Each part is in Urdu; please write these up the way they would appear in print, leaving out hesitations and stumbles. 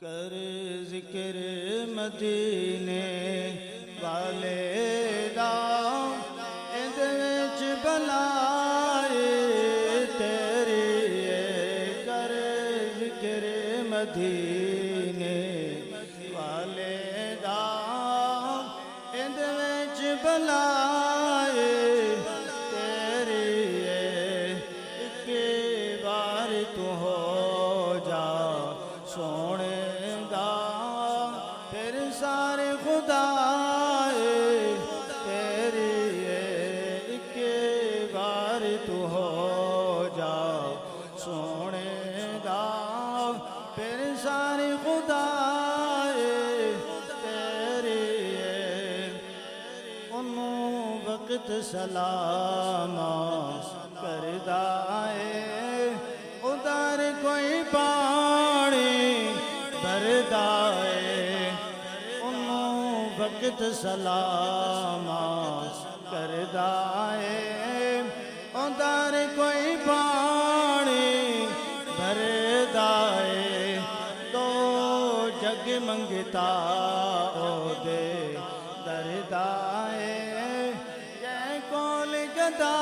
کر ذکر مدینے والے دا اندے وچ بلائے تیری ہے کر ذکر مدینے والے دا اندے وچ بلائے تیری ہے ایک بار تو ہو جا سونے پھر سارے خدا تیری ہے ایک بار تو ہو جا سونے دا پھر سارے خدا تیری ہے انہوں وقت سلام کردا ہے ادھر کوئی پانی بھردا ہے انہوں وقت سلام کردا ہے ادھر کوئی پانی بھردا ہے تو جگ منگتا او دے دردا ہے یہ کول گدا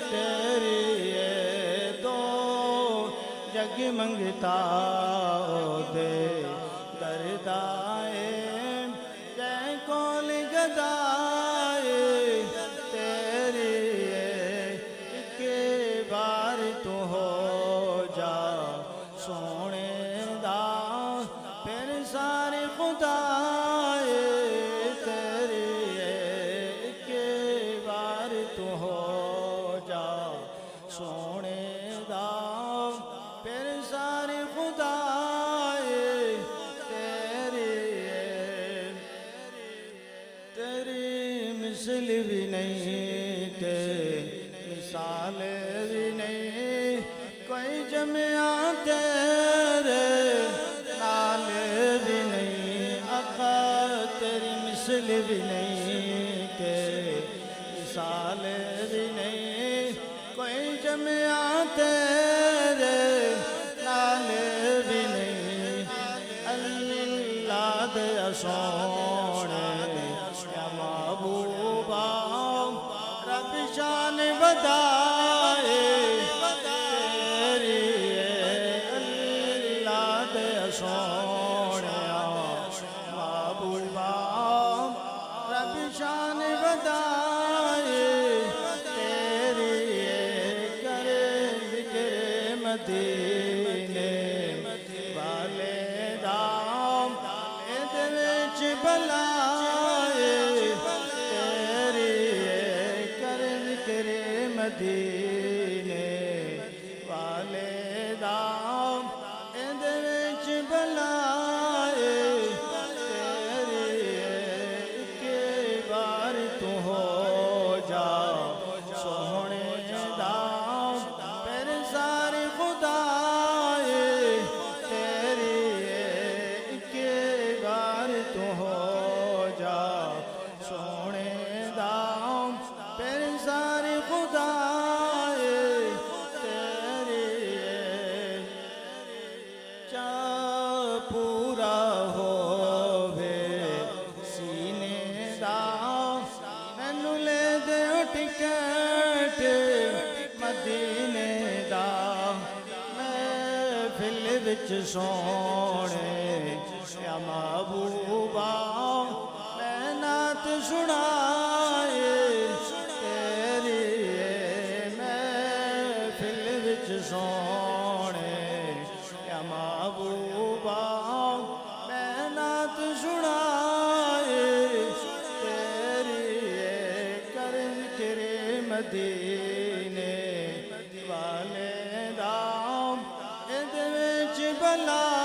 تیری ہے تو جگ منگتا او دے دردا ہے جے کول گدا تیری ہے ایک بار تو ہو جا سونے دا پھر سارے خدا تیری ہے ایک بار تو ہو جا سونے دا پھر سارے خدا مثل بھی نہیں تے مثال بھی نہیں کوئی جمعہ تیرے نال بھی نہیں آقا تیری مثل بھی نہیں تے مثال بھی نہیں کوئی جمعہ تیرے نال بھی نہیں اللہ دے سونے محبوبا رب شان بدائے تیری ہے اللہ دے سونیا محبوبا رب شان بدائے تیری ہے کر ذکر مدینے والے دا اندے وچ بلائے مدینے والے دا اندے وچ بلائے تیری ہے ایک بار تو ہو جا سونے دا پھر سارے خدا تیری ہے ایک بار تو ہو جا سونے دا پھر سارے خدا تیری ہے چا پورا ہووے سینے دا مینوں لے دیو ٹکٹ مدینے دا محفل وچ سونے یا محبوبا میں نعت سنائے سونے یا محبوبا میں نعت سنائے تیری ہے کر ذکر مدینے والے دا اندے وچ بلا